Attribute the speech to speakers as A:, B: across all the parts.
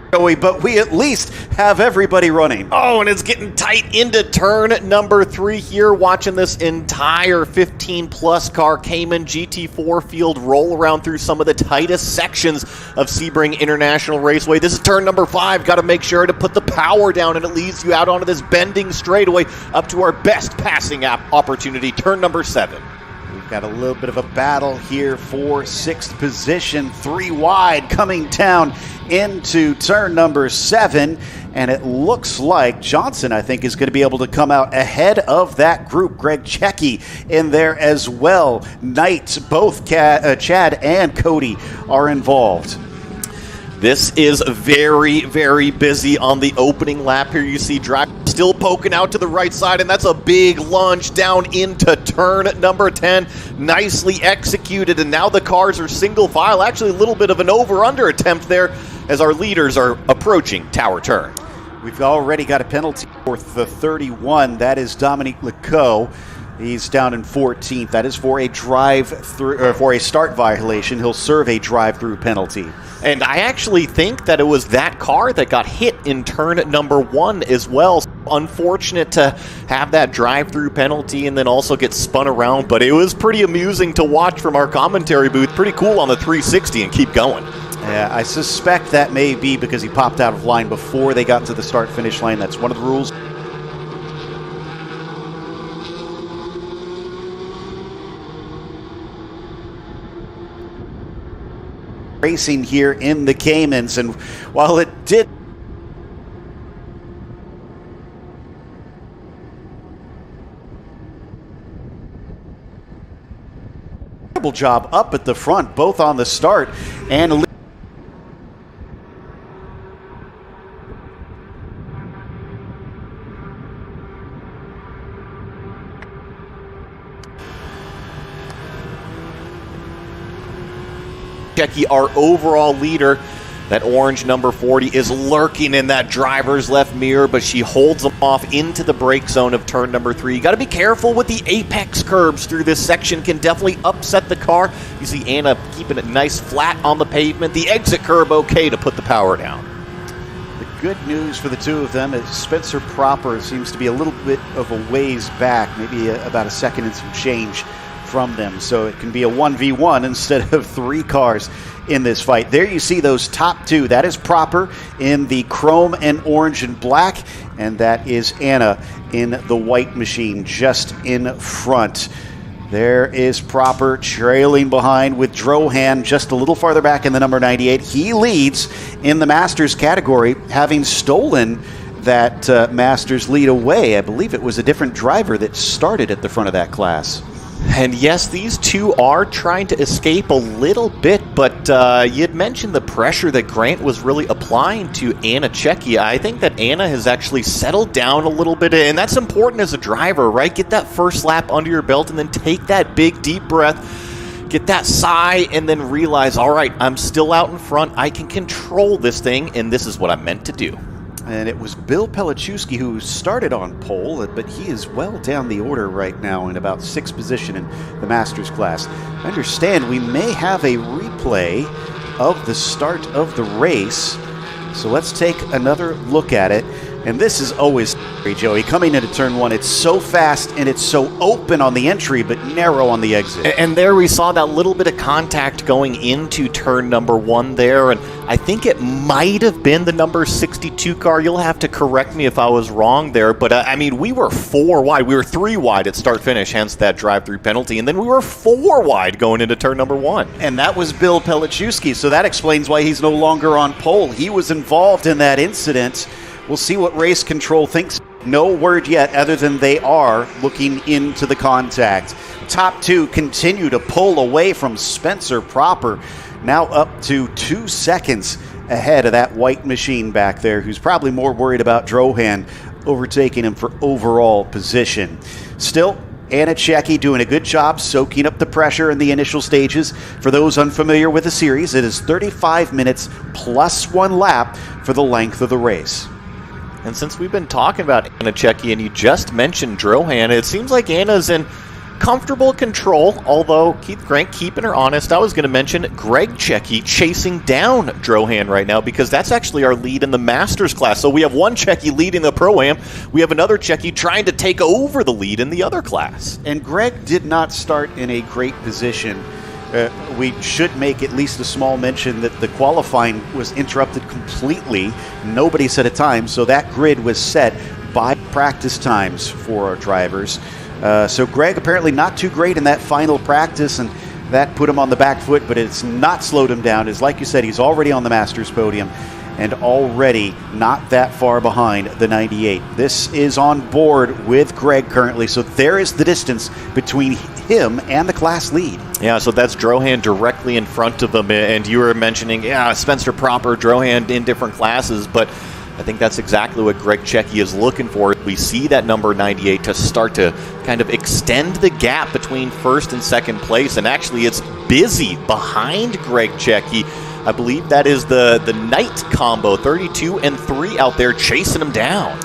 A: But we at least have everybody running.
B: Oh, and it's getting tight into turn number 3 here. Watching this entire 15-plus car Cayman GT4 field roll around through some of the tightest sections of Sebring International Raceway. This is turn number 5. Got to make sure to put the power down, and it leads you out onto this bending straightaway up to our best passing opportunity, turn number 7.
A: We've got a little bit of a battle here for 6th position, 3 wide coming down into turn number 7, and it looks like Johnson, I think, is going to be able to come out ahead of that group. Greg Checky in there as well. Knight, both Chad and Cody are involved.
B: This is very, very busy on the opening lap here. You see drive still poking out to the right side, and that's a big lunge down into turn number 10. Nicely executed, and now the cars are single file. Actually, a little bit of an over-under attempt there as our leaders are approaching tower turn.
A: We've already got a penalty for the 31. That is Dominique Lecault. He's down in 14th. That is for a drive-through, or for a start violation. He'll serve a drive-through penalty.
B: And I actually think that it was that car that got hit in turn number 1 as well. Unfortunate to have that drive-through penalty and then also get spun around, but it was pretty amusing to watch from our commentary booth. Pretty cool on the 360 and keep going.
A: Yeah, I suspect that may be because he popped out of line before they got to the start-finish line. That's one of the rules. Racing here in the Caymans, and while it did incredible job up at the front, both on the start and
B: Checky, our overall leader. That orange number 40 is lurking in that driver's left mirror, but she holds them off into the brake zone of turn number 3. You got to be careful with the apex curbs through this section. Can definitely upset the car. You see Anna keeping it nice flat on the pavement. The exit curb okay to put the power down.
A: The good news for the two of them is Spencer Proper seems to be a little bit of a ways back, maybe about a second and some change from them, so it can be a 1v1 instead of 3 cars in this fight. There you see those top 2. That is Proper in the chrome and orange and black, and that is Anna in the white machine just in front. There is Proper trailing behind with Drohan just a little farther back in the number 98. He leads in the Masters category, having stolen that Masters lead away. I believe it was a different driver that started at the front of that class.
B: And yes, these two are trying to escape a little bit, but you had mentioned the pressure that Grant was really applying to Anna Checky. I think that Anna has actually settled down a little bit, and that's important as a driver, right? Get that first lap under your belt and then take that big deep breath, get that sigh, and then realize, all right, I'm still out in front. I can control this thing, and this is what I'm meant to do.
A: And it was Bill Pelichewski who started on pole, but he is well down the order right now in about 6th position in the Masters class. I understand we may have a replay of the start of the race, so let's take another look at it. And this is always scary, Joey. Coming into turn 1, it's so fast and it's so open on the entry, but narrow on the exit.
B: And there we saw that little bit of contact going into turn number 1 there, and I think it might have been the number 62 car. You'll have to correct me if I was wrong there, but I mean, we were 4 wide. We were 3 wide at start-finish, hence that drive-through penalty, and then we were 4 wide going into turn number 1.
A: And that was Bill Pelichewski, so that explains why he's no longer on pole. He was involved in that incident. We'll see what race control thinks. No word yet other than they are looking into the contact. Top 2 continue to pull away from Spencer Proper, now up to 2 seconds ahead of that white machine back there, who's probably more worried about Drohan overtaking him for overall position. Still, Anna Checky doing a good job soaking up the pressure in the initial stages. For those unfamiliar with the series, it is 35 minutes plus 1 lap for the length of the race.
B: And since we've been talking about Anna Checky and you just mentioned Drohan, it seems like Anna's in comfortable control, although Keith Grant keeping her honest. I was going to mention Greg Checky chasing down Drohan right now, because that's actually our lead in the Masters class. So we have one Checky leading the Pro-Am. We have another Checky trying to take over the lead in the other class.
A: And Greg did not start in a great position. We should make at least a small mention that the qualifying was interrupted completely. Nobody set a time, so that grid was set by practice times for our drivers. So Greg apparently not too great in that final practice, and that put him on the back foot, but it's not slowed him down. As like you said, he's already on the Masters podium and already not that far behind the 98. This is on board with Greg currently, so there is the distance between him and the class lead.
B: Yeah, so that's Drohan directly in front of him, and you were mentioning, Spencer Proper, Drohan in different classes, but I think that's exactly what Greg Checky is looking for. We see that number 98 to start to kind of extend the gap between first and second place, and actually it's busy behind Greg Checky. I believe that is the Knight combo, 32 and 3 out there chasing him down.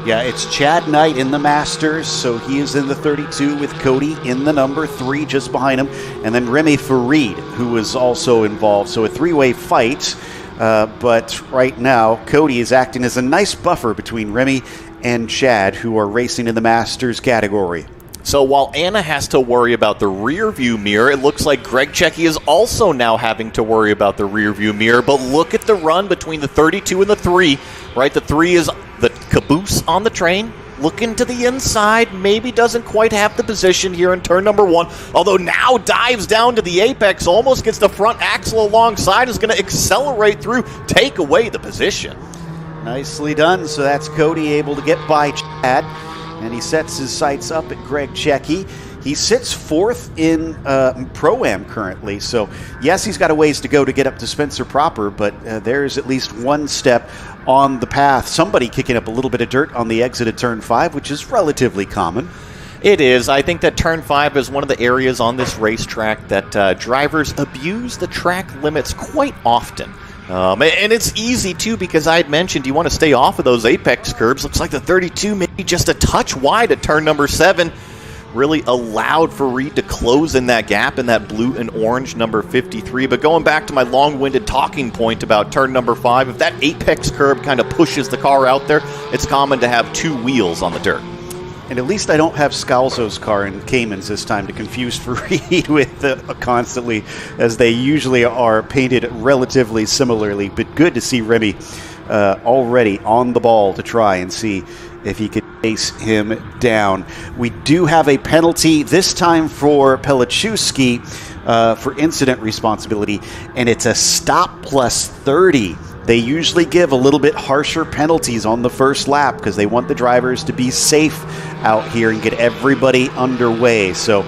A: Yeah, it's Chad Knight in the Masters, so he is in the 32 with Cody in the number 3 just behind him, and then Remy Farid, who is also involved. So a three-way fight, but right now Cody is acting as a nice buffer between Remy and Chad, who are racing in the Masters category.
B: So while Anna has to worry about the rear view mirror, it looks like Greg Checky is also now having to worry about the rear view mirror. But look at the run between the 32 and the 3, right? The 3 is the caboose on the train, looking to the inside, maybe doesn't quite have the position here in turn number 1, although now dives down to the apex, almost gets the front axle alongside, is going to accelerate through, take away the position.
A: Nicely done. So that's Cody able to get by Chad, and he sets his sights up at Greg Checky. He sits 4th in Pro-Am currently, so yes, he's got a ways to go to get up to Spencer Proper, but there's at least one step on the path. Somebody kicking up a little bit of dirt on the exit of Turn 5, which is relatively common.
B: It is. I think that Turn 5 is one of the areas on this racetrack that drivers abuse the track limits quite often. And it's easy, too, because I had mentioned you want to stay off of those apex curbs. Looks like the 32 maybe just a touch wide at turn number 7. Really allowed for Reed to close in that gap in that blue and orange number 53. But going back to my long-winded talking point about turn number 5, if that apex curb kind of pushes the car out there, it's common to have 2 wheels on the dirt.
A: And at least I don't have Scalzo's car in Cayman's this time to confuse Farid with constantly, as they usually are painted relatively similarly. But good to see Remy already on the ball to try and see if he could chase him down. We do have a penalty, this time for Pelichowski for incident responsibility, and it's a stop plus 30. They usually give a little bit harsher penalties on the first lap because they want the drivers to be safe out here and get everybody underway. So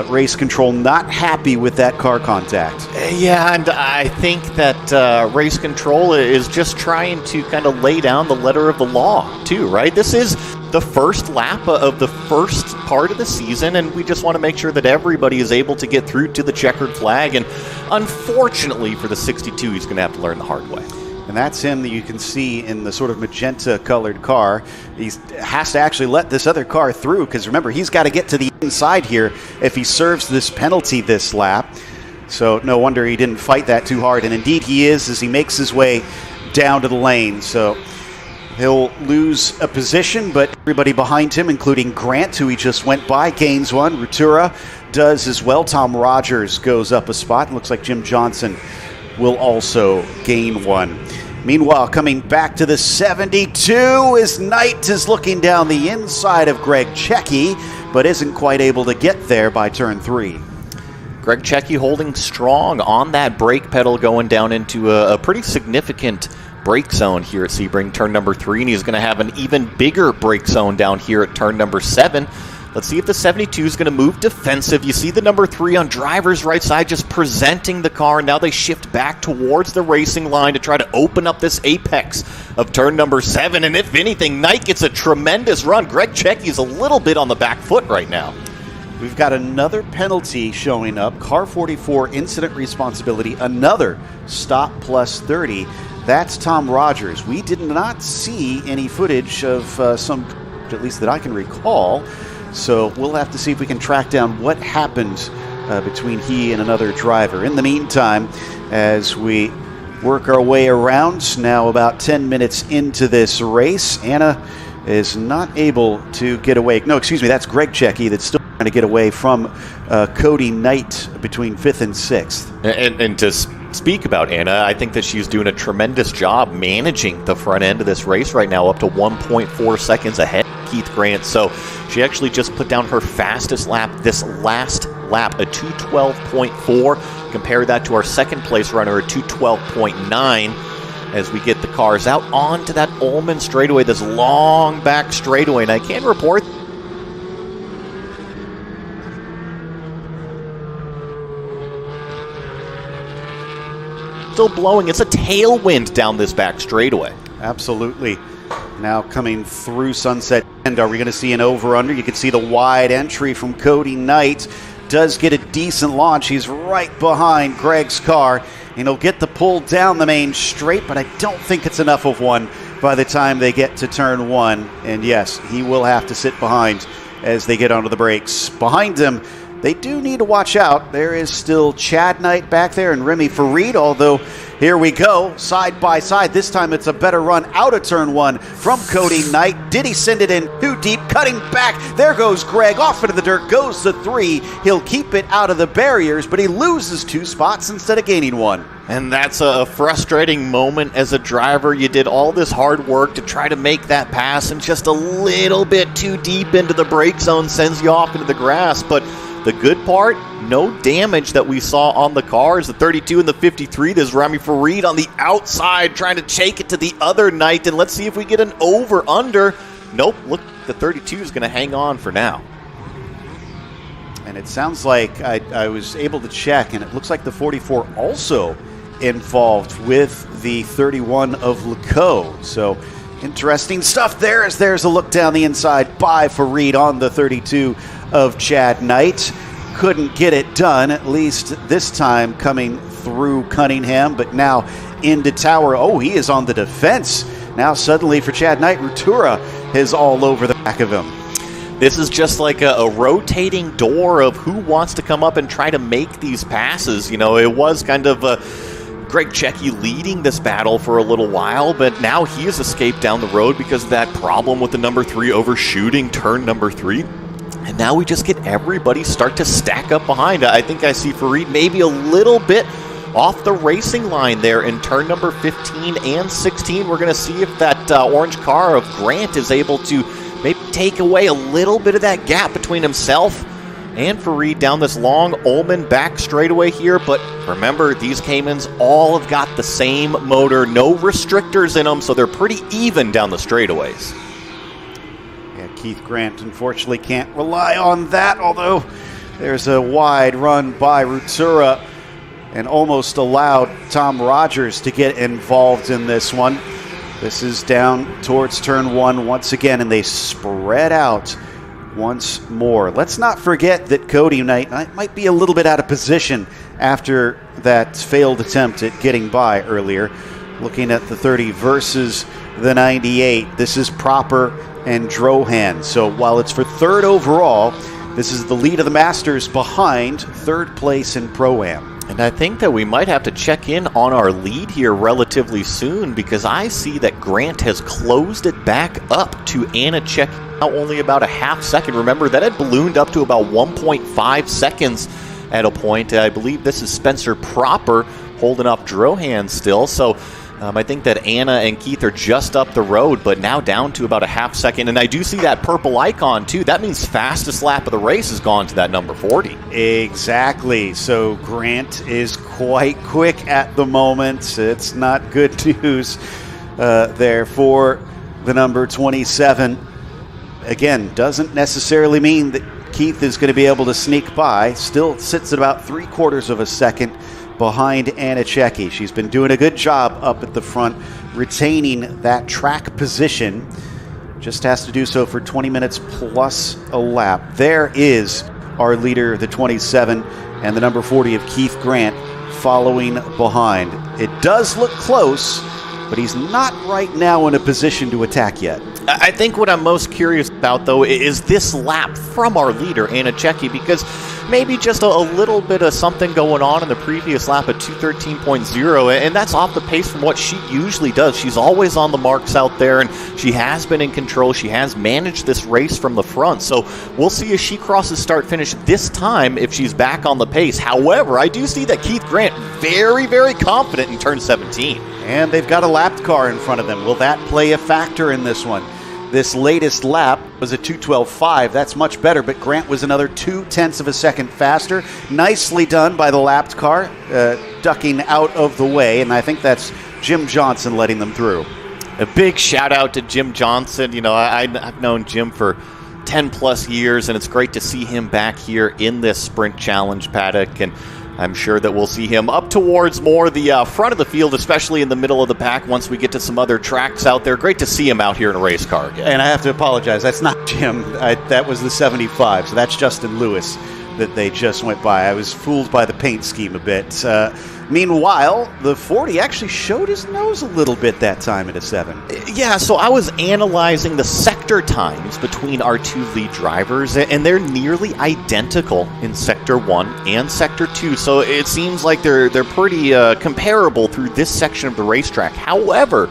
A: race control not happy with that car contact.
B: Yeah, and I think that race control is just trying to kind of lay down the letter of the law too, right? This is the first lap of the first part of the season, and we just want to make sure that everybody is able to get through to the checkered flag. And unfortunately for the 62, he's going to have to learn the hard way.
A: And that's him that you can see in the sort of magenta-colored car. He has to actually let this other car through because, remember, he's got to get to the inside here if he serves this penalty this lap. So no wonder he didn't fight that too hard. And indeed he is as he makes his way down to the lane. So he'll lose a position, but everybody behind him, including Grant, who he just went by, gains one. Rutura does as well. Tom Rogers goes up a spot. It looks like Jim Johnson will also gain one. Meanwhile, coming back to the 72 as Knight is looking down the inside of Greg Checky, but isn't quite able to get there by turn 3.
B: Greg Checky holding strong on that brake pedal, going down into a pretty significant brake zone here at Sebring, turn number 3, and he's going to have an even bigger brake zone down here at turn number 7. Let's see if the 72 is going to move defensive. You see the number 3 on driver's right side just presenting the car. Now they shift back towards the racing line to try to open up this apex of turn number 7. And if anything, Knight gets a tremendous run. Greg Checky's a little bit on the back foot right now.
A: We've got another penalty showing up. Car 44 incident responsibility. Another stop plus 30. That's Tom Rogers. We did not see any footage of some, at least that I can recall. So we'll have to see if we can track down what happened between he and another driver. In the meantime, as we work our way around, now about 10 minutes into this race, Anna is not able to get away. No, excuse me, that's Greg Checky that's still trying to get away from Cody Knight between 5th and 6th.
B: And to speak about Anna, I think that she's doing a tremendous job managing the front end of this race right now, up to 1.4 seconds ahead of Keith Grant. So she actually just put down her fastest lap this last lap, a 2:12.4. Compare that to our second place runner, a 2:12.9. As we get the cars out onto that Ullman straightaway, this long back straightaway. And I can report still blowing. It's a tailwind down this back straightaway.
A: Absolutely. Now coming through Sunset End, are we going to see an over-under? You can see the wide entry from Cody Knight. Does get a decent launch. He's right behind Greg's car, and he'll get the pull down the main straight, but I don't think it's enough of one by the time they get to turn 1. And yes, he will have to sit behind as they get onto the brakes. Behind him, they do need to watch out. There is still Chad Knight back there and Remy Farid, although here we go, side by side. This time it's a better run out of turn 1 from Cody Knight. Did he send it in too deep? Cutting back. There goes Greg. Off into the dirt goes the 3. He'll keep it out of the barriers, but he loses 2 spots instead of gaining 1.
B: And that's a frustrating moment as a driver. You did all this hard work to try to make that pass, and just a little bit too deep into the brake zone sends you off into the grass. But the good part, no damage that we saw on the cars. The 32 and the 53, there's Remy Farid on the outside trying to take it to the other Knight. And let's see if we get an over-under. Nope, look, the 32 is going to hang on for now.
A: And it sounds like I was able to check, and it looks like the 44 also involved with the 31 of Leco. So interesting stuff there, as there's a look down the inside by Farid on the 32 of Chad Knight. Couldn't get it done, at least this time coming through Cunningham, but now into Tower. Oh, he is on the defense. Now suddenly for Chad Knight, Rutura is all over the back of him.
B: This is just like a rotating door of who wants to come up and try to make these passes. You know, it was kind of Greg Checky leading this battle for a little while, but now he has escaped down the road because of that problem with the number 3 overshooting turn number 3. And now we just get everybody start to stack up behind. I think I see Farid maybe a little bit off the racing line there in turn number 15 and 16. We're going to see if that orange car of Grant is able to maybe take away a little bit of that gap between himself and Farid down this long Ullman back straightaway here. But remember, these Caymans all have got the same motor, no restrictors in them, so they're pretty even down the straightaways.
A: Keith Grant unfortunately can't rely on that, although there's a wide run by Rutura and almost allowed Tom Rogers to get involved in this one. This is down towards turn 1 once again, and they spread out once more. Let's not forget that Cody Knight might be a little bit out of position after that failed attempt at getting by earlier. Looking at the 30 versus the 98, this is Proper and Drohan. So while it's for 3rd overall, this is the lead of the Masters behind 3rd place in Pro-Am.
B: And I think that we might have to check in on our lead here relatively soon, because I see that Grant has closed it back up to Anna Check now only about a half second. Remember, that had ballooned up to about 1.5 seconds at a point. I believe this is Spencer Proper holding off Drohan still. So I think that Anna and Keith are just up the road, but now down to about a half second. And I do see that purple icon, too. That means fastest lap of the race has gone to that number 40.
A: Exactly. So Grant is quite quick at the moment. It's not good news there for the number 27. Again, doesn't necessarily mean that Keith is going to be able to sneak by. Still sits at about 3/4 of a second behind Anna Checky. She's been doing a good job up at the front, retaining that track position. Just has to do so for 20 minutes plus a lap. There is our leader, the 27, and the number 40 of Keith Grant following behind. It does look close, but he's not right now in a position to attack yet.
B: I think what I'm most curious about, though, is this lap from our leader, Anna Cecchi, because maybe just a little bit of something going on in the previous lap at 2:13.0, and that's off the pace from what she usually does. She's always on the marks out there, and she has been in control. She has managed this race from the front, so we'll see as she crosses start-finish this time if she's back on the pace. However, I do see that Keith Grant very, very confident in turn 17.
A: And they've got a lapped car in front of them. Will that play a factor in this one? This latest lap was a 2:12.5. That's much better, but Grant was another 0.2 of a second faster. Nicely done by the lapped car, ducking out of the way, and I think that's Jim Johnson letting them through.
B: A big shout out to Jim Johnson. You know, I've known Jim for 10 plus years, and it's great to see him back here in this sprint challenge paddock, and I'm sure that we'll see him up towards more the front of the field, especially in the middle of the pack once we get to some other tracks out there. Great to see him out here in a race car again.
A: And I have to apologize. That's not Jim. That was the 75, so that's Justin Lewis that they just went by. I was fooled by the paint scheme a bit. Meanwhile, the 40 actually showed his nose a little bit that time at a 7.
B: Yeah, so I was analyzing the sector times between our two lead drivers, and they're nearly identical in Sector 1 and Sector 2, so it seems like they're pretty comparable through this section of the racetrack. However,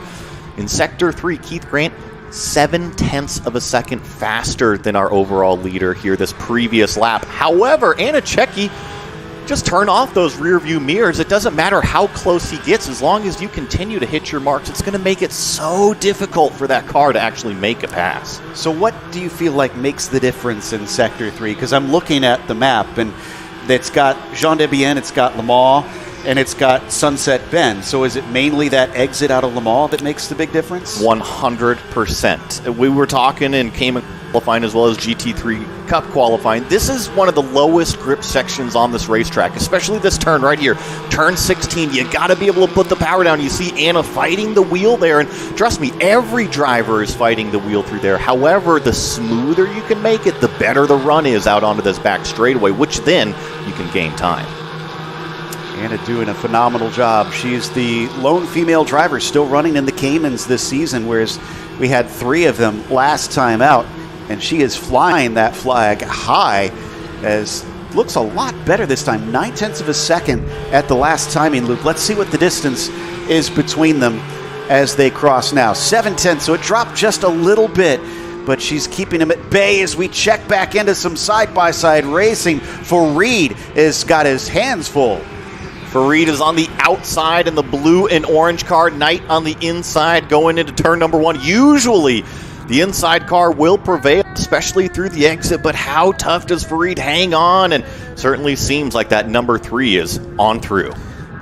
B: in Sector 3, Keith Grant, 0.7 of a second faster than our overall leader here this previous lap. However, Anna Cecchi, just turn off those rear view mirrors. It doesn't matter how close he gets. As long as you continue to hit your marks, it's going to make it so difficult for that car to actually make a pass.
A: So what do you feel like makes the difference in Sector 3? Because I'm looking at the map, and it's got Jean Debienne, it's got Le Mans, and it's got Sunset Bend. So is it mainly that exit out of Le Mans that makes the big difference?
B: 100%. We were talking in Cayman qualifying as well as GT3 Cup qualifying. This is one of the lowest grip sections on this racetrack, especially this turn right here. Turn 16, you got to be able to put the power down. You see Anna fighting the wheel there, and trust me, every driver is fighting the wheel through there. However, the smoother you can make it, the better the run is out onto this back straightaway, which then you can gain time.
A: Anna doing a phenomenal job. She's the lone female driver still running in the Caymans this season, whereas we had 3 of them last time out, and she is flying that flag high, as looks a lot better this time. 0.9 of a second at the last timing loop. Let's see what the distance is between them as they cross now. 0.7, so it dropped just a little bit, but she's keeping him at bay as we check back into some side-by-side racing. Farid has got his hands full.
B: Farid is on the outside in the blue and orange car. Knight on the inside going into turn number 1. Usually the inside car will prevail, especially through the exit, but how tough does Farid hang on? And certainly seems like that number 3 is on through.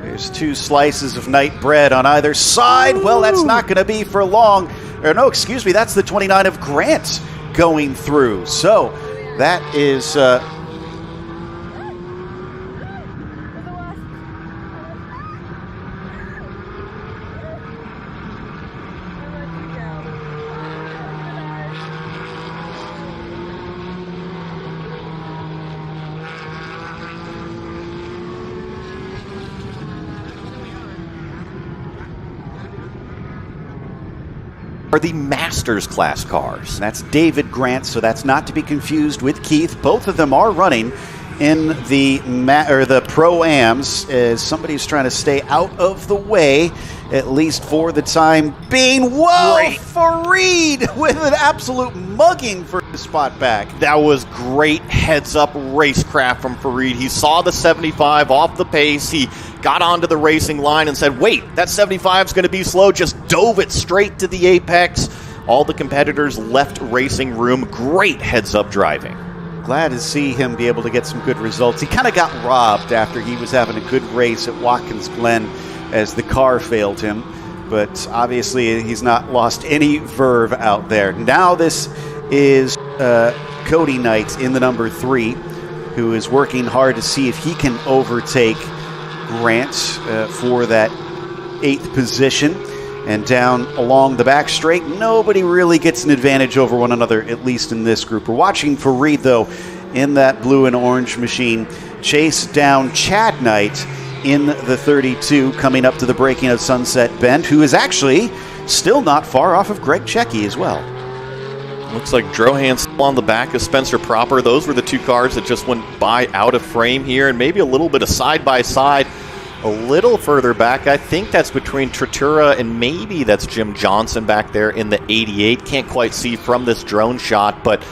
A: There's 2 slices of Knight bread on either side. Well, that's not going to be for long. Or no, excuse me, that's the 29 of Grant going through. So that is...
B: are the Masters class cars.
A: That's David Grant, so that's not to be confused with Keith. Both of them are running in the Pro-Ams, as somebody's trying to stay out of the way, at least for the time being. Whoa! Great. Farid with an absolute mugging for the spot back.
B: That was great heads-up racecraft from Farid. He saw the 75 off the pace. He got onto the racing line and said, wait, that 75 is going to be slow. Just dove it straight to the apex. All the competitors left racing room. Great heads-up driving.
A: Glad to see him be able to get some good results. He kind of got robbed after he was having a good race at Watkins Glen as the car failed him. But obviously he's not lost any verve out there. Now this is Cody Knight in the number 3, who is working hard to see if he can overtake Grant for that 8th position. And down along the back straight, nobody really gets an advantage over one another, at least in this group. We're watching Farid, though, in that blue and orange machine, chase down Chad Knight in the 32 coming up to the braking of Sunset Bend, who is actually still not far off of Greg Checky as well.
B: Looks like Drohan's still on the back of Spencer Proper. Those were the two cars that just went by out of frame here, and maybe a little bit of side-by-side a little further back. I think that's between Trattura and maybe that's Jim Johnson back there in the 88. Can't quite see from this drone shot, but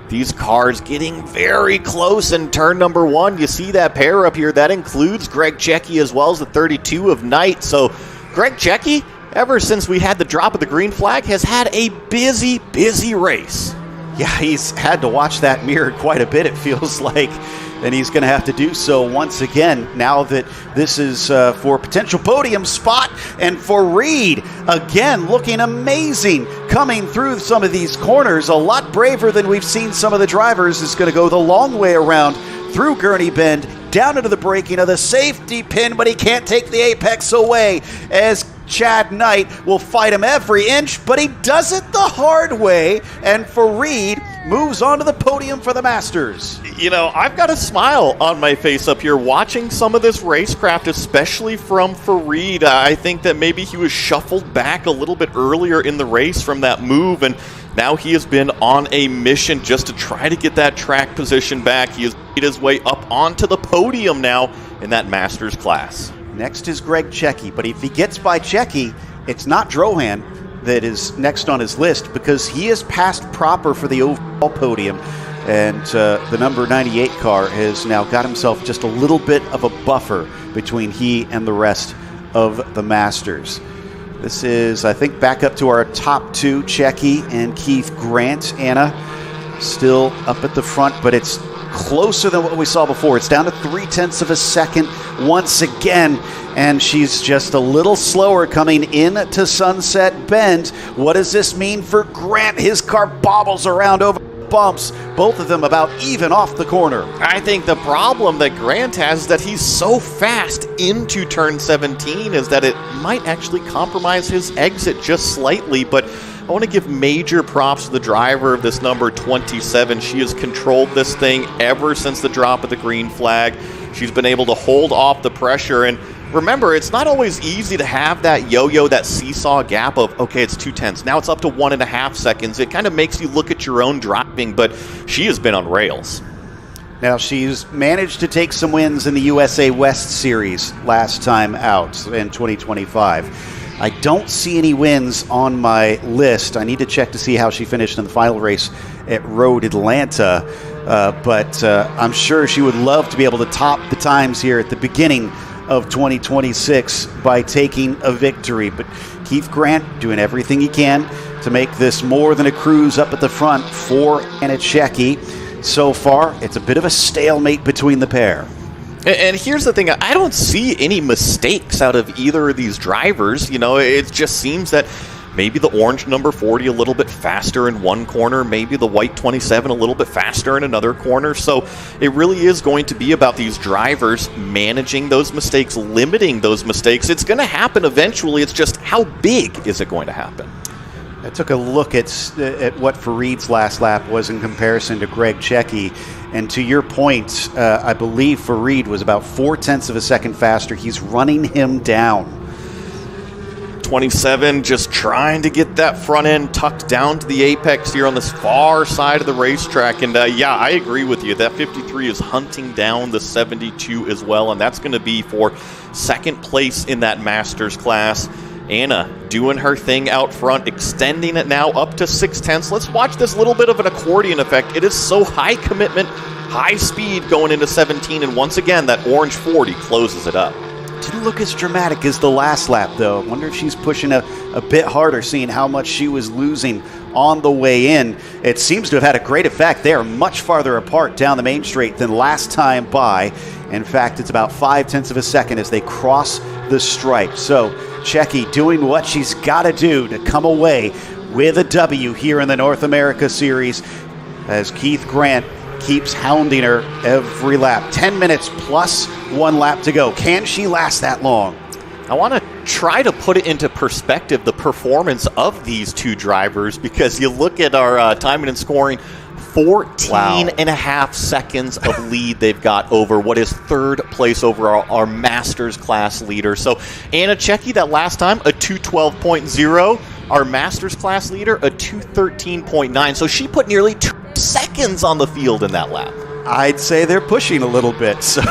B: these cars getting very close in turn number 1. You see that pair up here. That includes Greg Checky as well as the 32 of Knight. So Greg Checky, ever since we had the drop of the green flag, has had a busy, busy race.
A: Yeah, he's had to watch that mirror quite a bit, it feels like, and he's going to have to do so once again now that this is for a potential podium spot. And for Reed, again, looking amazing coming through some of these corners, a lot braver than we've seen some of the drivers. Is going to go the long way around through Gurney Bend, down into the braking of the safety pin, but he can't take the apex away as Chad Knight will fight him every inch, but he does it the hard way, and for Reed, moves on to the podium for the Masters.
B: You know, I've got a smile on my face up here watching some of this racecraft, especially from Farid. I think that maybe he was shuffled back a little bit earlier in the race from that move, and now he has been on a mission just to try to get that track position back. He has made his way up onto the podium now in that Masters class.
A: Next is Greg Checky, but if he gets by Checky, it's not Drohan that is next on his list because he is passed Proper for the overall podium, and the number 98 car has now got himself just a little bit of a buffer between he and the rest of the Masters. This is, I think, back up to our top two, Checky and Keith Grant. Anna still up at the front, but it's closer than what we saw before. It's down to 0.3 of a second once again, and she's just a little slower coming in to Sunset Bend. What does this mean for Grant? His car bobbles around over bumps, both of them about even off the corner.
B: I think the problem that Grant has is that he's so fast into turn 17 is that it might actually compromise his exit just slightly, but I want to give major props to the driver of this number 27. She has controlled this thing ever since the drop of the green flag. She's been able to hold off the pressure, and remember, it's not always easy to have that yo-yo, that seesaw gap of, okay, it's 0.2. Now it's up to 1.5 seconds. It kind of makes you look at your own driving, but she has been on rails.
A: Now, she's managed to take some wins in the USA West Series last time out in 2025. I don't see any wins on my list. I need to check to see how she finished in the final race at Road Atlanta, but I'm sure she would love to be able to top the times here at the beginning of 2026 by taking a victory. But Keith Grant doing everything he can to make this more than a cruise up at the front for Anna Checky. So far, it's a bit of a stalemate between the pair.
B: And here's the thing, I don't see any mistakes out of either of these drivers. You know, it just seems that maybe the orange number 40 a little bit faster in one corner, maybe the white 27 a little bit faster in another corner. So it really is going to be about these drivers managing those mistakes, limiting those mistakes. It's going to happen eventually. It's just how big is it going to happen?
A: I took a look at what Farid's last lap was in comparison to Greg Checky. And to your point, I believe Farid was about 0.4 of a second faster. He's running him down.
B: 27 just trying to get that front end tucked down to the apex here on this far side of the racetrack. And yeah, I agree with you. That 53 is hunting down the 72 as well. And that's going to be for second place in that Masters class. Anna doing her thing out front, extending it now up to 0.6. Let's watch this little bit of an accordion effect. It is so high commitment, high speed going into 17, and once again, that orange 40 closes it up.
A: Didn't look as dramatic as the last lap, though. I wonder if she's pushing a bit harder, seeing how much she was losing on the way in. It seems to have had a great effect. They are much farther apart down the main straight than last time by. In fact, it's about 0.5 of a second as they cross the stripe. So Checky doing what she's got to do to come away with a W here in the North America Series as Keith Grant keeps hounding her every lap. 10 minutes plus 1 lap to go. Can she last that long?
B: I want to try to put it into perspective, the performance of these two drivers, because you look at our timing and scoring, 14 and a half seconds of lead they've got over what is third place over our Masters class leader. So Anna Czecki, that last time, a 212.0. Our Masters class leader, a 213.9. So she put nearly 2 seconds on the field in that lap.
A: I'd say they're pushing a little bit, so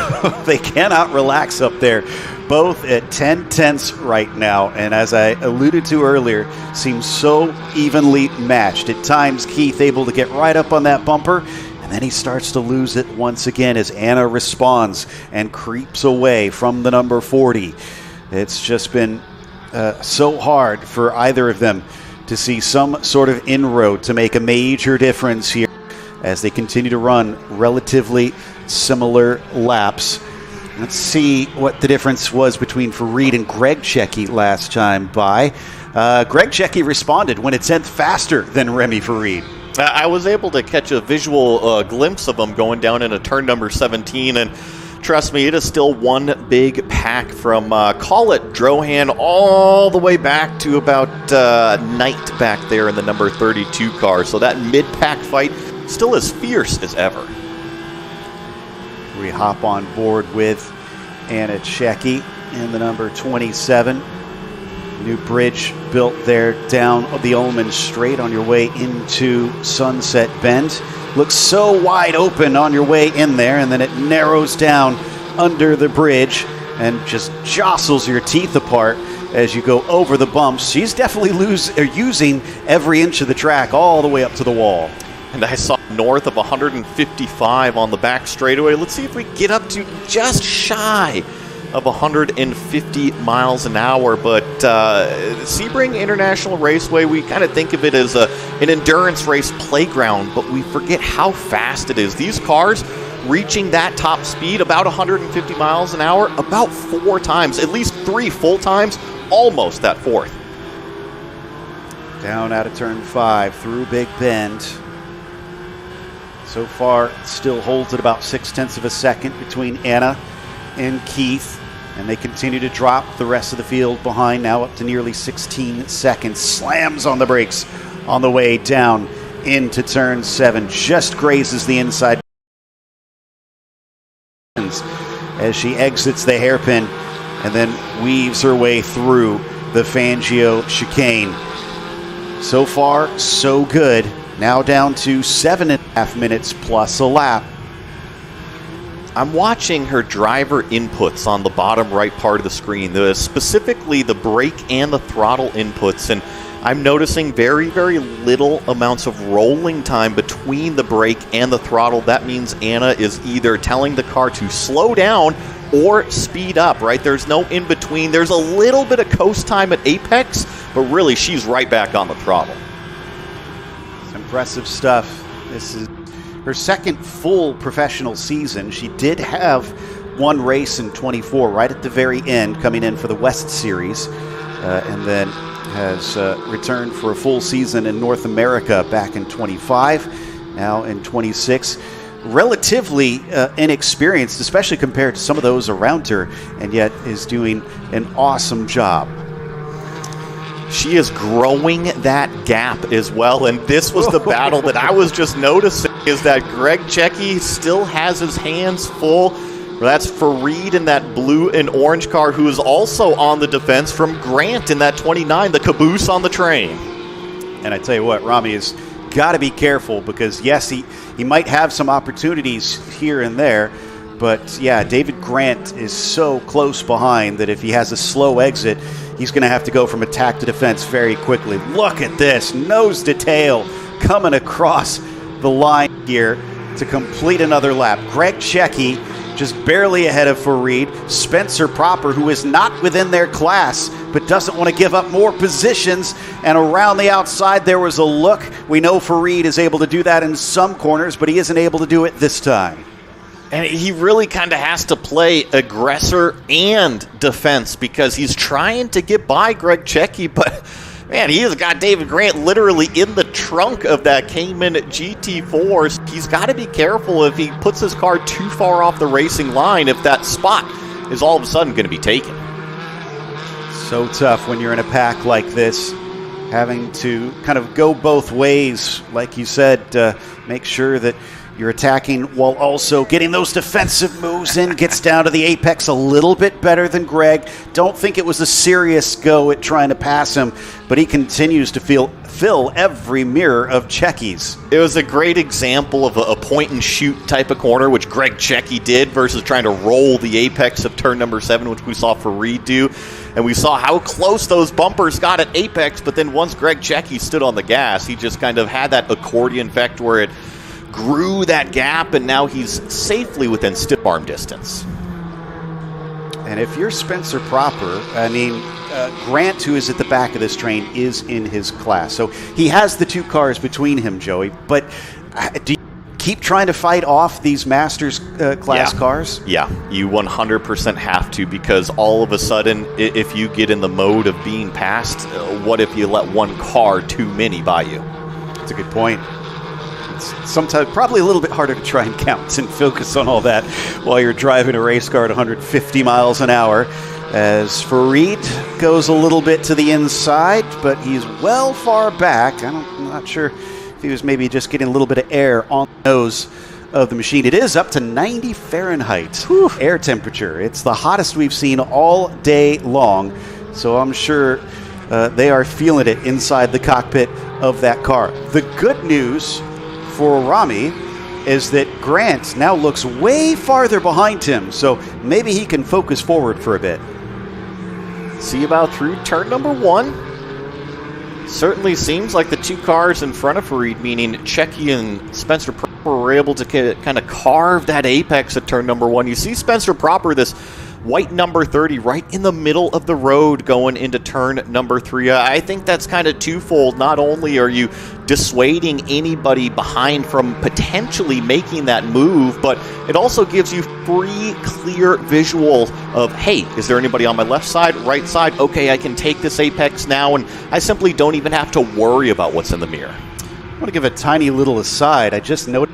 A: they cannot relax up there. Both at 10 tenths right now, and as I alluded to earlier, seems so evenly matched. At times, Keith able to get right up on that bumper, and then he starts to lose it once again as Anna responds and creeps away from the number 40. It's just been so hard for either of them to see some sort of inroad to make a major difference here as they continue to run relatively similar laps. Let's see what the difference was between Farid and Greg Czecki last time by. Greg Czecki responded, went a tenth faster than Remy Farid.
B: I was able to catch a visual glimpse of him going down into turn number 17, and trust me, it is still one big pack from, call it Drohan, all the way back to about Knight back there in the number 32 car. So that mid-pack fight still as fierce as ever.
A: We hop on board with Anna Czecki in the number 27. New bridge built there down the Ullman Straight on your way into Sunset Bend. Looks so wide open on your way in there, and then it narrows down under the bridge and just jostles your teeth apart as you go over the bumps. She's definitely using every inch of the track all the way up to the wall.
B: And I saw north of 155 on the back straightaway. Let's see if we get up to just shy of 150 miles an hour. But Sebring International Raceway, we kind of think of it as an endurance race playground, but we forget how fast it is. These cars reaching that top speed, about 150 miles an hour, about 4 times, at least 3 full times, almost that 4th.
A: Down out of turn 5, through Big Bend. So far, it still holds at about 0.6 of a second between Anna and Keith, and they continue to drop the rest of the field behind, now up to nearly 16 seconds. Slams on the brakes on the way down into turn 7, just grazes the inside as she exits the hairpin and then weaves her way through the Fangio chicane. So far, so good. Now down to 7.5 minutes plus a lap.
B: I'm watching her driver inputs on the bottom right part of the screen, specifically the brake and the throttle inputs, and I'm noticing very, very little amounts of rolling time between the brake and the throttle. That means Anna is either telling the car to slow down or speed up, right? There's no in between. There's a little bit of coast time at apex, but really she's right back on the throttle.
A: Impressive stuff. This is her second full professional season. She did have one race in 24 right at the very end, coming in for the West Series, and then has returned for a full season in North America back in 25, now in 26. Relatively inexperienced, especially compared to some of those around her, and yet is doing an awesome job.
B: She is growing that gap as well, and this was the battle that I was just noticing, is that Greg Czecki still has his hands full. That's Farid in that blue and orange car, who is also on the defense from Grant in that 29, the caboose on the train.
A: And I tell you what, Rami has got to be careful, because yes, he might have some opportunities here and there, but yeah, David Grant is so close behind that if he has a slow exit, he's going to have to go from attack to defense very quickly. Look at this, nose to tail, coming across the line here to complete another lap. Greg Czecki just barely ahead of Farid. Spencer Proper, who is not within their class, but doesn't want to give up more positions. And around the outside, there was a look. We know Farid is able to do that in some corners, but he isn't able to do it this time.
B: And he really kind of has to play aggressor and defense, because he's trying to get by Greg Czecki, but man, he has got David Grant literally in the trunk of that Cayman GT4. He's got to be careful if he puts his car too far off the racing line, if that spot is all of a sudden going to be taken.
A: So tough when you're in a pack like this. having to kind of go both ways, like you said, make sure that you're attacking while also getting those defensive moves in. Gets down to the apex a little bit better than Greg. Don't think it was a serious go at trying to pass him, but he continues to fill every mirror of Cecchi's.
B: It was a great example of a point-and-shoot type of corner, which Greg Cecchi did, versus trying to roll the apex of turn number 7, which we saw Farid do. And we saw how close those bumpers got at apex, but then once Greg Cecchi stood on the gas, he just kind of had that accordion effect where it grew that gap, and now he's safely within stiff arm distance.
A: And if you're Spencer Proper, I mean, Grant, who is at the back of this train, is in his class. So he has the 2 cars between him, Joey. But do you keep trying to fight off these Masters class cars? Yeah,
B: you 100% have to, because all of a sudden, if you get in the mode of being passed, what if you let one car too many by you?
A: That's a good point. It's sometimes probably a little bit harder to try and count and focus on all that while you're driving a race car at 150 miles an hour. As Farid goes a little bit to the inside, but he's well far back. I'm not sure if he was maybe just getting a little bit of air on the nose of the machine. It is up to 90 Fahrenheit air temperature. It's the hottest we've seen all day long, so I'm sure they are feeling it inside the cockpit of that car. The good news for Rami is that Grant now looks way farther behind him, so maybe he can focus forward for a bit.
B: See about through turn number 1. Certainly seems like the 2 cars in front of Farid, meaning Cecchi and Spencer Proper, were able to kind of carve that apex at turn number 1. You see Spencer Proper, this white number 30, right in the middle of the road going into turn number 3. I think that's kind of twofold. Not only are you dissuading anybody behind from potentially making that move, but it also gives you free, clear visual of, hey, is there anybody on my left side, right side? Okay, I can take this apex now, and I simply don't even have to worry about what's in the mirror.
A: I want to give a tiny little aside. I just noticed.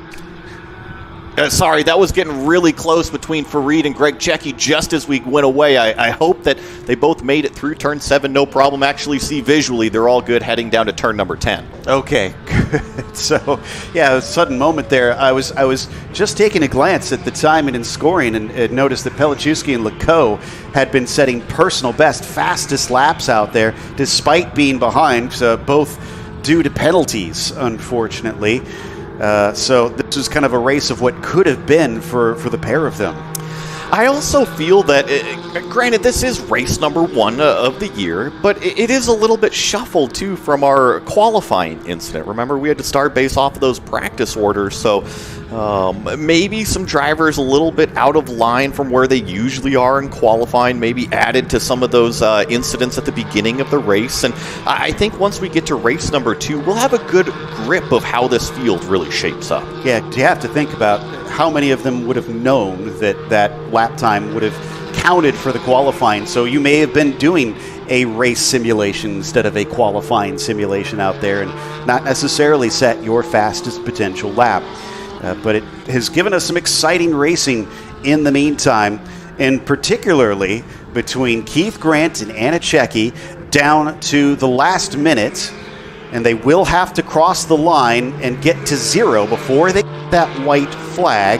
B: Sorry, that was getting really close between Farid and Greg Cecchi just as we went away. I hope that they both made it through turn 7, no problem. Actually, see visually, they're all good heading down to turn number 10.
A: Okay, good. So, yeah, a sudden moment there. I was just taking a glance at the timing and scoring and noticed that Pelichowski and Leco had been setting personal best, fastest laps out there, despite being behind, both due to penalties, unfortunately. So this was kind of a race of what could have been for the pair of them.
B: I also feel that, granted, this is race number 1 of the year, but it is a little bit shuffled, too, from our qualifying incident. Remember, we had to start based off of those practice orders, so maybe some drivers a little bit out of line from where they usually are in qualifying, maybe added to some of those incidents at the beginning of the race. And I think once we get to race number 2, we'll have a good grip of how this field really shapes up.
A: Yeah, you have to think about how many of them would have known that lap time would have counted for the qualifying. So you may have been doing a race simulation instead of a qualifying simulation out there and not necessarily set your fastest potential lap. But it has given us some exciting racing in the meantime, and particularly between Keith Grant and Anna Cecchi down to the last minute, and they will have to cross the line and get to 0 before they get that white flag.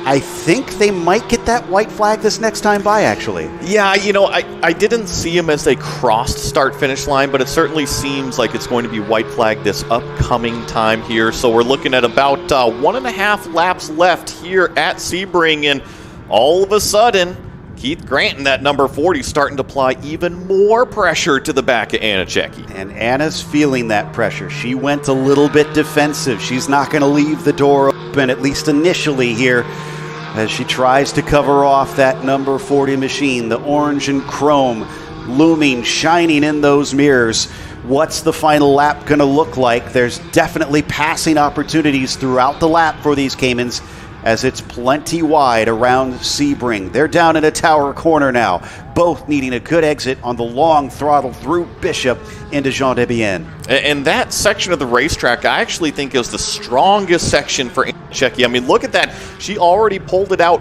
A: I think they might get that white flag this next time by, actually.
B: Yeah, I didn't see him as they crossed start-finish line, but it certainly seems like it's going to be white flag this upcoming time here. So we're looking at about 1.5 laps left here at Sebring, and all of a sudden, Keith Grant in that number 40 starting to apply even more pressure to the back of Anna Cecchi.
A: And Anna's feeling that pressure. She went a little bit defensive. She's not going to leave the door open, at least initially here, as she tries to cover off that number 40 machine. The orange and chrome looming, shining in those mirrors. What's the final lap going to look like? There's definitely passing opportunities throughout the lap for these Caymans, as it's plenty wide around Sebring. They're down in a tower corner now, both needing a good exit on the long throttle through Bishop into Jean Debienne.
B: And that section of the racetrack, I actually think, is the strongest section for Anna Cecchi. I mean, look at that. She already pulled it out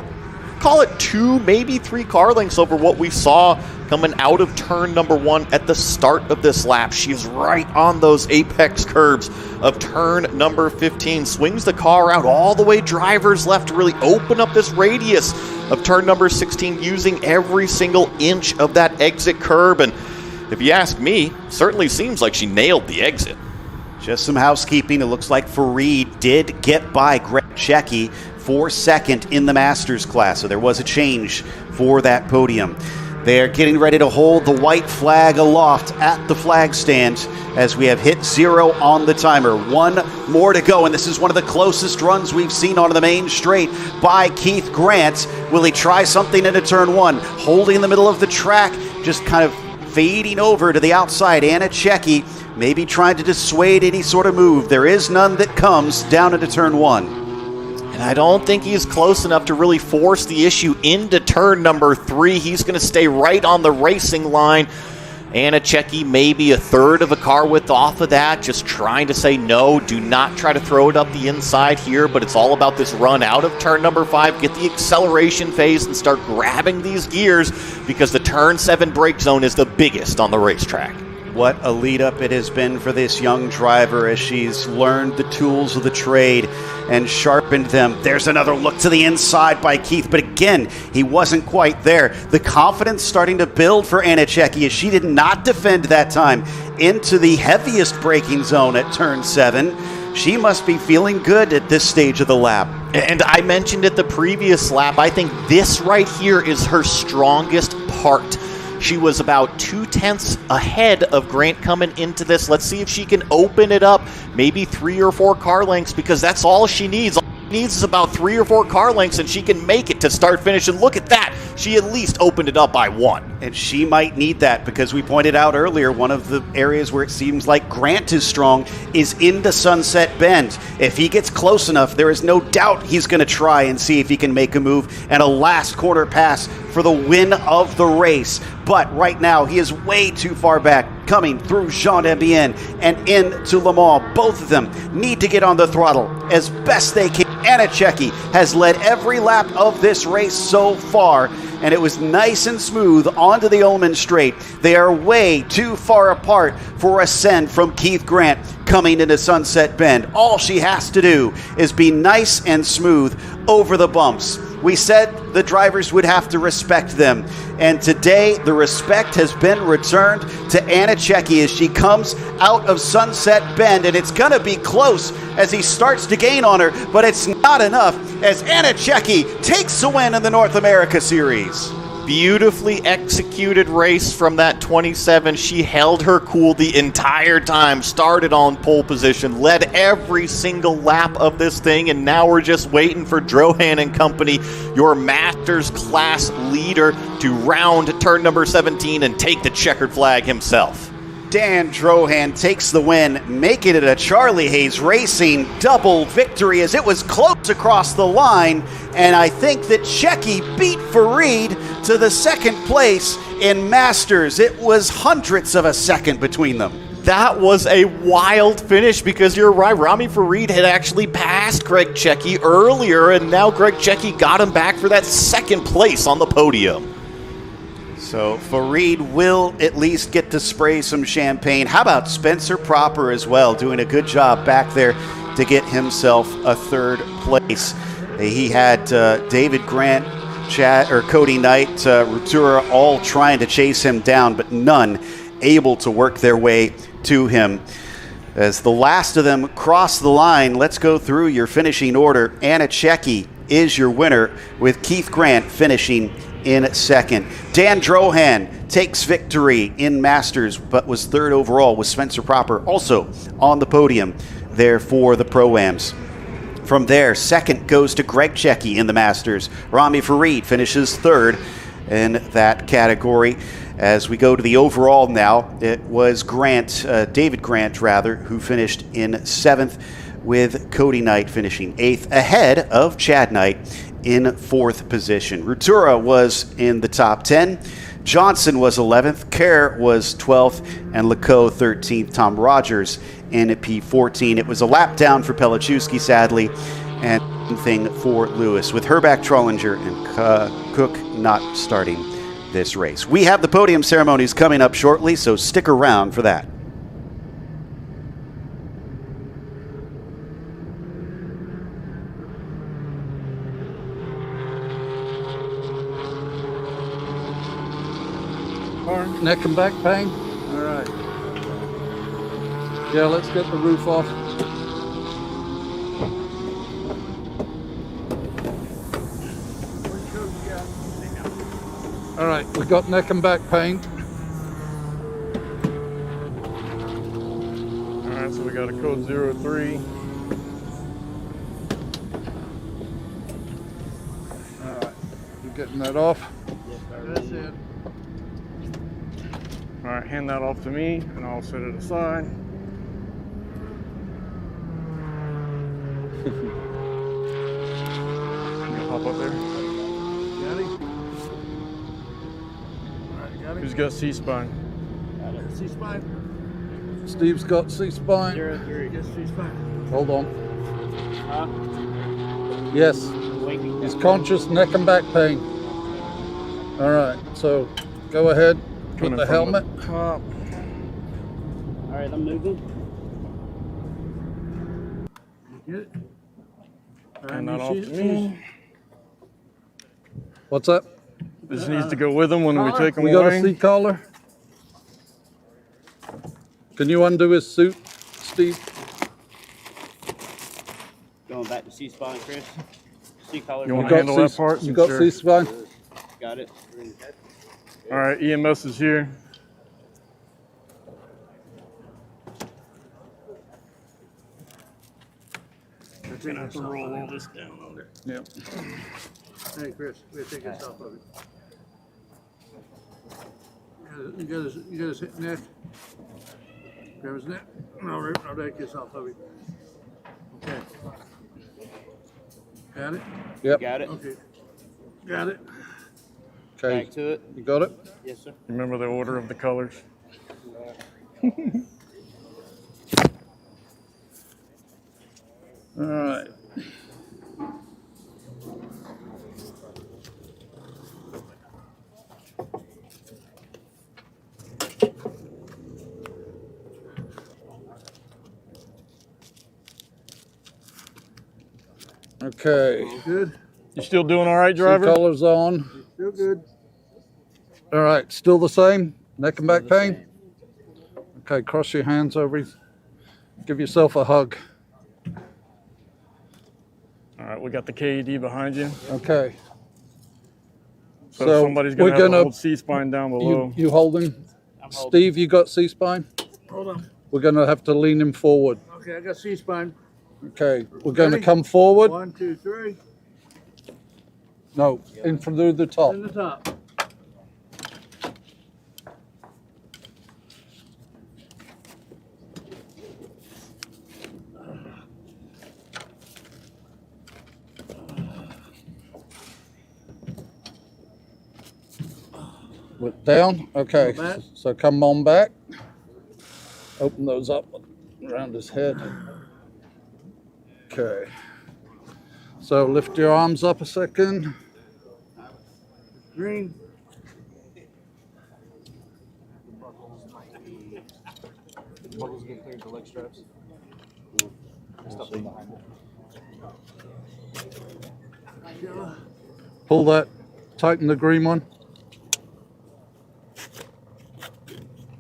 B: call it 2, maybe 3 car lengths over what we saw coming out of turn number 1 at the start of this lap. She's right on those apex curbs of turn number 15. Swings the car out all the way driver's left to really open up this radius of turn number 16, using every single inch of that exit curb. And if you ask me, certainly seems like she nailed the exit.
A: Just some housekeeping. It looks like Farid did get by Greg Checky for second in the Masters class, so there was a change for that podium. They're getting ready to hold the white flag aloft at the flag stand as we have hit 0 on the timer. 1 more to go, and this is one of the closest runs we've seen on the main straight by Keith Grant. Will he try something into turn 1? Holding in the middle of the track, just kind of fading over to the outside. Anna Checky maybe trying to dissuade any sort of move. There is none that comes down into turn 1.
B: And I don't think he's close enough to really force the issue into turn number 3. He's going to stay right on the racing line. Anna Checky maybe a third of a car width off of that, just trying to say no, do not try to throw it up the inside here, but it's all about this run out of turn number 5, get the acceleration phase and start grabbing these gears, because the turn 7 brake zone is the biggest on the racetrack.
A: What a lead up it has been for this young driver as she's learned the tools of the trade and sharpened them. There's another look to the inside by Keith, but again, he wasn't quite there. The confidence starting to build for Anna Checky as she did not defend that time into the heaviest braking zone at turn 7. She must be feeling good at this stage of the lap.
B: And I mentioned it the previous lap, I think this right here is her strongest part. She was about 0.2 ahead of Grant coming into this. Let's see if she can open it up, maybe 3 or 4 car lengths, because that's all she needs. All she needs is about 3 or 4 car lengths, and she can make it to start finish. And look at that. She at least opened it up by 1.
A: And she might need that, because we pointed out earlier, one of the areas where it seems like Grant is strong is into Sunset Bend. If he gets close enough, there is no doubt he's going to try and see if he can make a move and a last corner pass for the win of the race. But right now, he is way too far back, coming through Jean Debienne and into Le Mans. Both of them need to get on the throttle as best they can. Anna Checky has led every lap of this race so far, and it was nice and smooth onto the Ullman Straight. They are way too far apart for a send from Keith Grant coming into Sunset Bend. All she has to do is be nice and smooth over the bumps. We said the drivers would have to respect them, and today the respect has been returned to Anna Checky as she comes out of Sunset Bend, and it's going to be close as he starts to gain on her, but it's not enough as Anna Checky takes the win in the North America Series.
B: Beautifully executed race from that 27. She held her cool the entire time, started on pole position, led every single lap of this thing, and now we're just waiting for Drohan and company, your Masters class leader, to round turn number 17 and take the checkered flag himself.
A: Dan Drohan takes the win, making it a Charlie Hayes Racing double victory as it was close across the line, and I think that Checky beat Farid to the second place in Masters. It was hundredths of a second between them.
B: That was a wild finish, because you're right, Rami Farid had actually passed Greg Checky earlier, and now Greg Checky got him back for that second place on the podium.
A: So Farid will at least get to spray some champagne. How about Spencer Proper as well, doing a good job back there to get himself a third place. He had David Grant, Cody Knight, Rutura all trying to chase him down, but none able to work their way to him. As the last of them cross the line, let's go through your finishing order. Anna Checky is your winner, with Keith Grant finishing in second. Dan Drohan takes victory in Masters, but was third overall, with Spencer Proper also on the podium there for the Pro-Ams. From there, second goes to Greg Checky in the Masters. Rami Farid finishes third in that category. As we go to the overall now, it was David Grant, who finished in seventh, with Cody Knight finishing eighth, ahead of Chad Knight in fourth position. Rutura was in the top 10. Johnson was 11th. Kerr was 12th. And Leco 13th. Tom Rogers in P14. It was a lap down for Pelichowski, sadly. And thing for Lewis, with Herback, Trollinger, and Cook not starting this race. We have the podium ceremonies coming up shortly, so stick around for that.
C: Neck and back pain? All right. Yeah, let's get the roof off. All right, we got neck and back pain.
D: All right, so we got a code 03.
C: All right, you getting that off? That's it.
D: All right, hand that off to me, and I'll set it aside. You can pop up there.
C: Got it? All right, got it?
D: Who's got C-spine?
C: C-spine? Steve's got C-spine.
E: 03. Just C-spine.
C: Hold on. Yes. He's conscious, neck and back pain. All right, so go ahead. Put the helmet.
D: Top.
E: All right, I'm moving.
C: Get it?
D: Hand that off to me.
C: What's that?
D: This needs to go with him when we take him
C: We got a
D: away.
C: seat collar. Can you undo his suit, Steve?
E: Going back to C-spine, Chris. C-collar.
D: You want
C: You
D: to
C: got
D: handle that
C: C-
D: part?
C: You
D: since
C: got
D: you're-
C: C-spine?
E: Got it.
D: All right, EMS is here.
E: I'm gonna have to roll all this down under.
C: Yep.
F: Hey, Chris, we'll take this off of it. You got his neck? Grab his neck? I'll take this off of it. Okay. Got it?
C: Yep.
E: Got it.
F: Okay. Got it?
C: Okay.
E: Back to it.
C: You got it?
E: Yes, sir.
D: Remember the order of the colors.
C: All right. Okay.
F: Good?
D: You still doing all right,
C: Seat
D: driver?
C: collar's on.
F: Still good?
C: All right. Still the same? Neck and back pain? Okay. Cross your hands over. Give yourself a hug.
D: All right, we got the KED behind you.
C: Okay.
D: So,
C: So
D: somebody's
C: we're
D: gonna have to
C: gonna-
D: hold C-spine down below.
C: You holding?
E: I'm holding.
C: Steve, you got C-spine?
F: Hold on.
C: We're going to have to lean him forward.
F: Okay, I got C-spine.
C: Okay. We're going to
F: Ready?
C: come forward.
F: 1, 2, 3.
C: No, in through the top.
F: In the top.
C: Down? Okay.
F: Go back.
C: So come on back. Open those up around his head. Okay. So lift your arms up a second.
F: Green.
C: Pull that. Tighten the green one.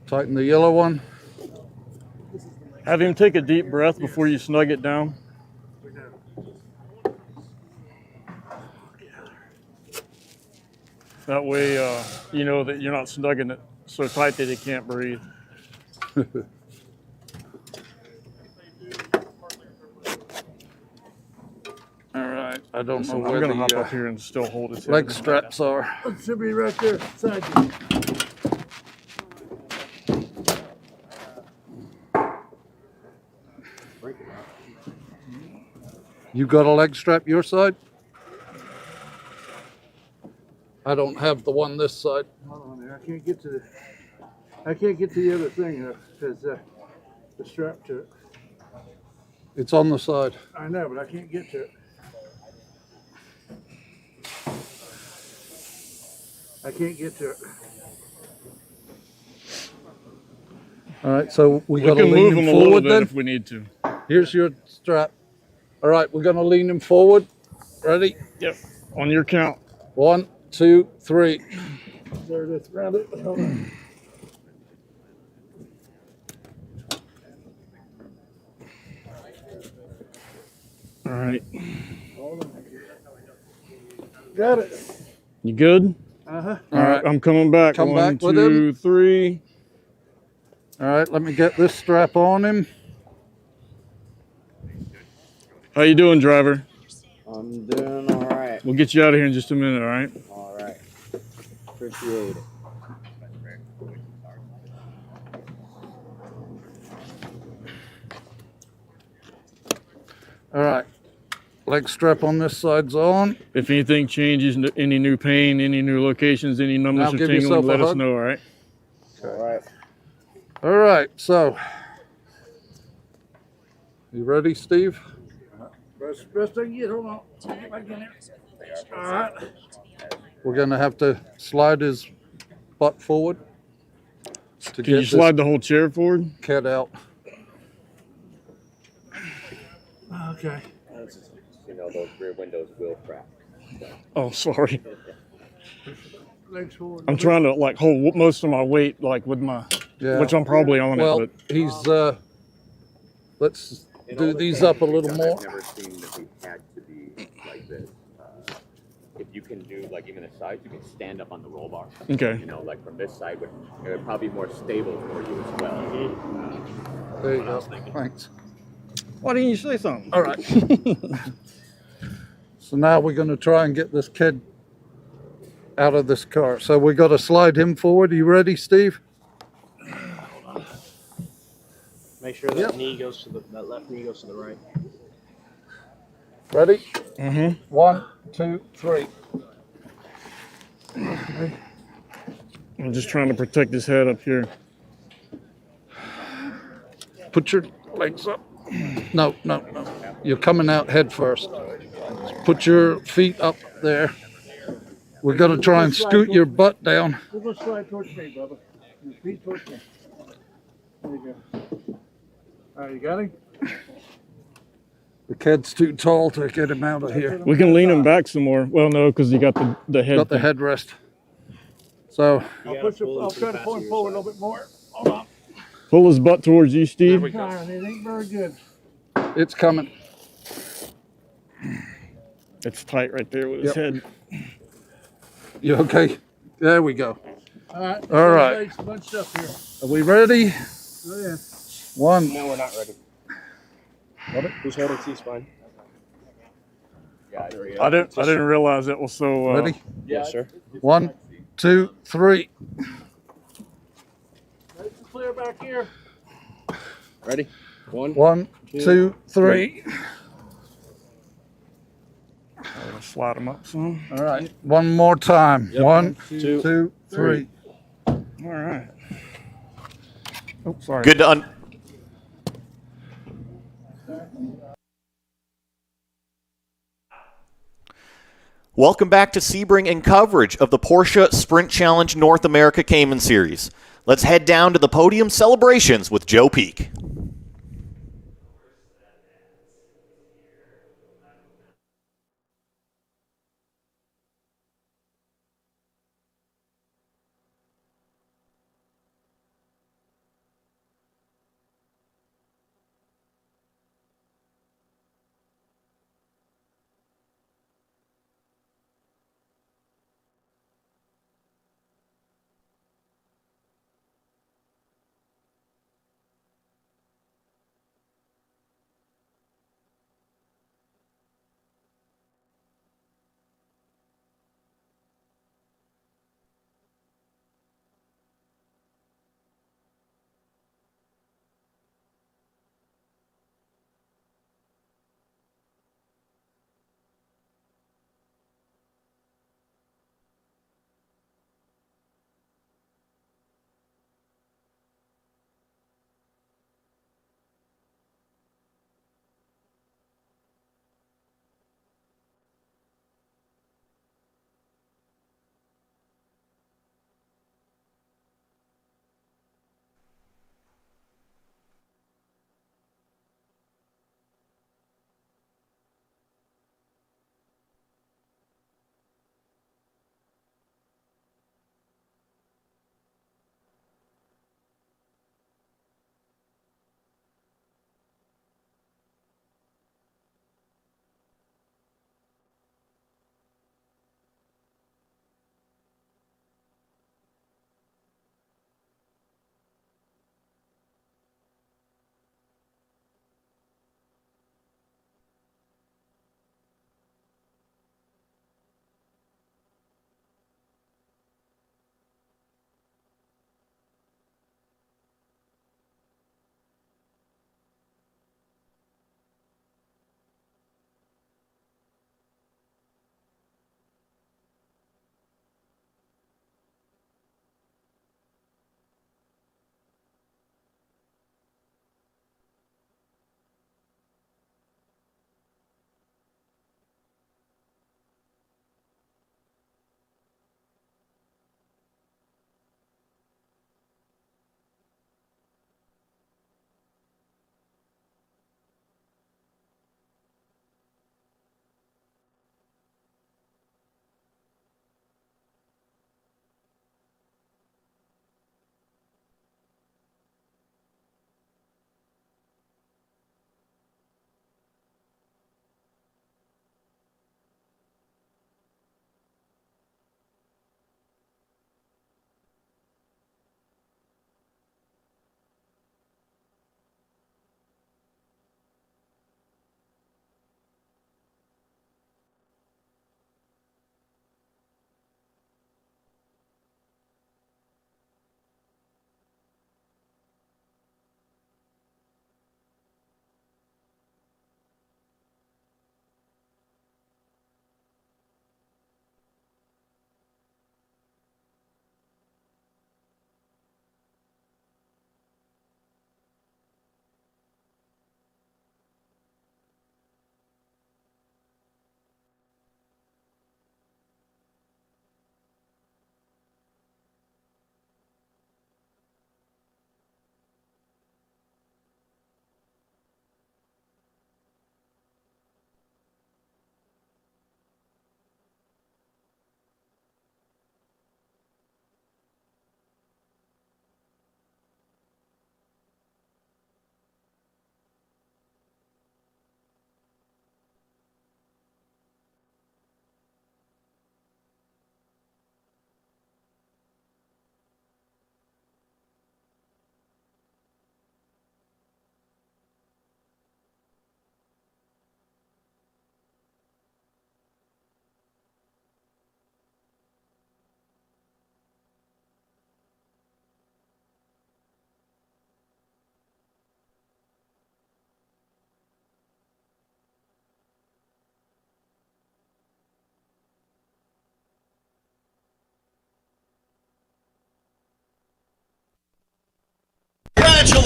C: Tighten the yellow one.
D: Have him take a deep breath before you snug it down. That way, you know that you're not snugging it so tight that he can't breathe.
C: All right. I don't
D: So
C: know
D: I'm
C: where
D: gonna hop
C: the
D: up here and still hold his head.
C: leg straps are.
F: It should be right there. Side you.
C: You got a leg strap your side? I don't have the one this side.
F: Hold on there. I can't get to the other thing because the strap to it.
C: It's on the side.
F: I know, but I can't get to it. I can't get to it.
C: All right, so we
D: We
C: got to
D: can
C: lean
D: move
C: him
D: them a little
C: forward
D: bit
C: then.
D: if we need to.
C: Here's your strap. All right, we're going to lean him forward. Ready?
D: Yep. On your count.
C: 1, 2, 3.
F: There it is. Grab it. Hold on.
D: All right.
F: Got it.
D: You good?
F: Uh-huh.
D: All right. I'm coming back.
C: Come
D: 1,
C: back with
D: 2, 3.
C: All right, let me get this strap on him.
D: How you doing, driver?
E: I'm doing all right.
D: We'll get you out of here in just a minute, all right?
E: All right. Appreciate it.
C: All right, leg strap on this side's on.
D: If anything changes, any new pain, any new locations, any numbness
C: Now
D: or
C: give
D: tingling,
C: yourself a
D: let us
C: hug.
D: know, all right?
E: All right.
C: All right, so you ready, Steve?
F: Best thing you get. Hold on. Get back in there. All right.
C: We're going to have to slide his butt forward to
D: Can you slide the whole chair forward?
C: this kid out.
F: Okay.
E: You know, those rear windows will crack.
D: Oh, sorry.
F: Legs forward.
D: I'm trying to like hold most of my weight, like with my,
C: Yeah.
D: which I'm probably on
C: Well,
D: it, but
C: he's let's do these up a little more.
G: I've never seen that we had to be like this. If you can do like even the sides, you can stand up on the roll bar.
D: okay.
G: You know, like from this side, it would probably be more stable for you as well.
C: There you go. Thanks.
D: Why didn't you say something?
C: All right. So now we're going to try and get this kid out of this car. So we got to slide him forward. Are you ready, Steve?
E: Make sure that knee goes to that left knee goes to the right.
C: Ready?
D: Mm-hmm.
C: 1, 2, 3.
D: I'm just trying to protect his head up here.
C: Put your legs up. No. You're coming out head first. Put your feet up there. We're going to try and scoot your butt down.
F: We're going to slide towards me, Bubba. Your feet towards me. There you go. All right, you got him?
C: The kid's too tall to get him out of here.
D: We can lean him back some more. Well, no, because you got the head.
C: Got the headrest. So
F: I'll try to pull him forward a little bit more. Hold on.
D: Pull his butt towards you, Steve.
F: It ain't very good.
C: it's coming.
D: It's tight right there with his head.
C: You okay? There we go.
F: All right.
C: All right.
F: Legs bunched up here.
C: Are we ready?
F: Oh, yeah.
C: 1.
E: No, we're not ready. Who's holding C-spine?
D: I didn't realize it was so.
C: Ready?
E: Yes, sir.
C: 1, 2, 3.
F: Nice and clear back here.
E: Ready? 1,
C: 1, 2, 3.
D: Slide him up some.
C: All right. One more time.
E: Yep.
C: 1,
E: 2,
C: 2, 3.
D: All right. Oh, sorry.
B: Good to Welcome back to Sebring and coverage of the Porsche Sprint Challenge North America Cayman Series. Let's head down to the podium celebrations with Joe Peak.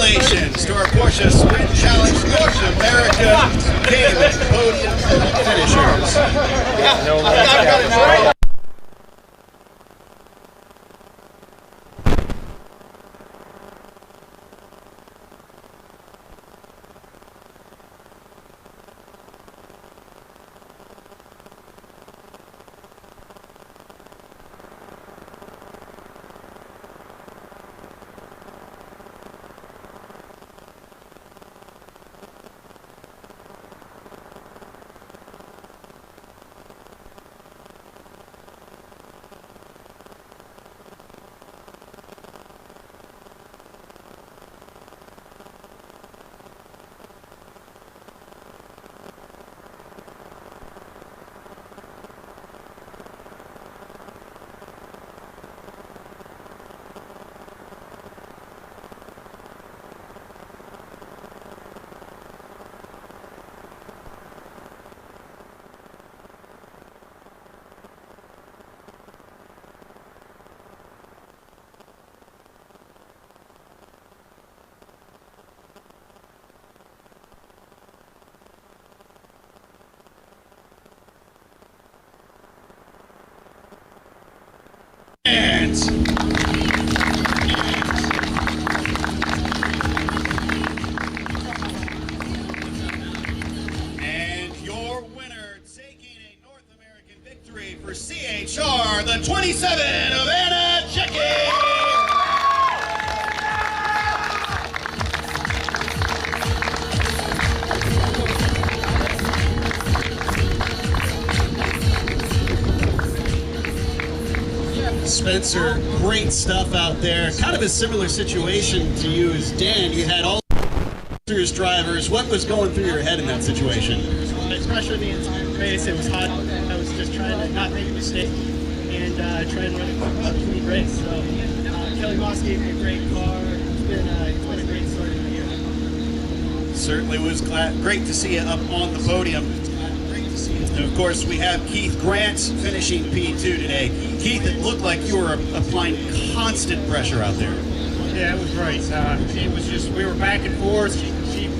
A: Congratulations to our Porsche Sprint Challenge North America Cayman podium finishers. And your winner, taking a North American victory for CHR, the 27 of Anna Checki. Spencer, great stuff out there. Kind of a similar situation to you as Dan. You had all series drivers. What was going through your head in that situation?
H: Especially the entire race, it was hot. I was just trying to not make a mistake and try and run a clean race. So Kelly Moss gave me a great car. It's been a great start of the year.
A: Certainly was great to see you up on the podium. And of course, we have Keith Grant finishing P2 today. Keith, it looked like you were applying constant pressure out there.
H: Yeah, it was great. It was just, we were back and forth.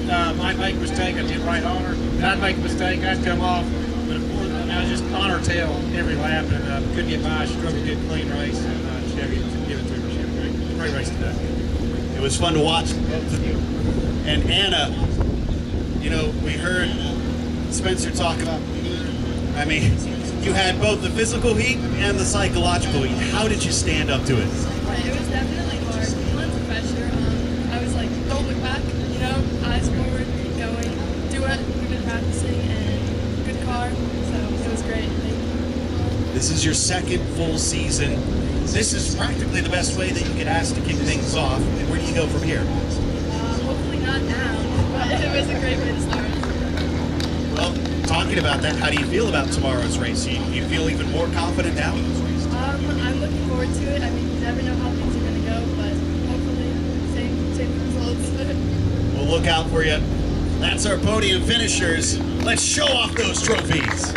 H: My make a mistake, I'd get right on her. I'd make a mistake, I'd come off. But I was just on her tail every lap and couldn't get by. She drove a good, clean race, and she had to give it to her. She had a great race today.
A: It was fun to watch both of you. And Anna, you know, we heard Spencer talk about, I mean, you had both the physical heat and the psychological heat. How did you stand up to it?
I: It was definitely hard. Lots of pressure. I was like, don't look back, you know, eyes forward, keep going, do it. We've been practicing and good car, so it was great.
A: This is your second full season. This is practically the best way that you could ask to kick things off. And where do you go from here?
I: Hopefully not down, but it was a great way to start.
A: Well, talking about that, how do you feel about tomorrow's race? You feel even more confident now?
I: I'm looking forward to it. I mean, you never know how things are going to go, but hopefully same results.
A: We'll look out for you. That's our podium finishers. Let's show off those trophies.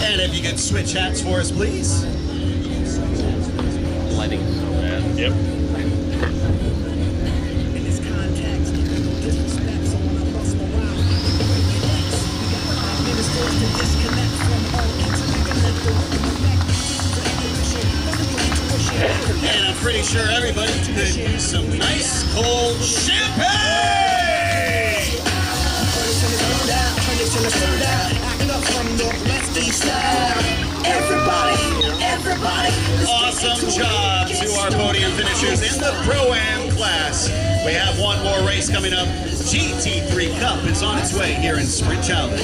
A: And if you could switch hats for us, please.
G: Lighting is so bad. Yep.
J: In this context, disrespect someone I bust around. We got 5 minutes for us to disconnect from all intellectual.
A: And I'm pretty sure everybody could use some nice cold champagne! Awesome job to our podium finishers in the Pro-Am class. We have one more race coming up. GT3 Cup is on its way here in Sprint Challenge.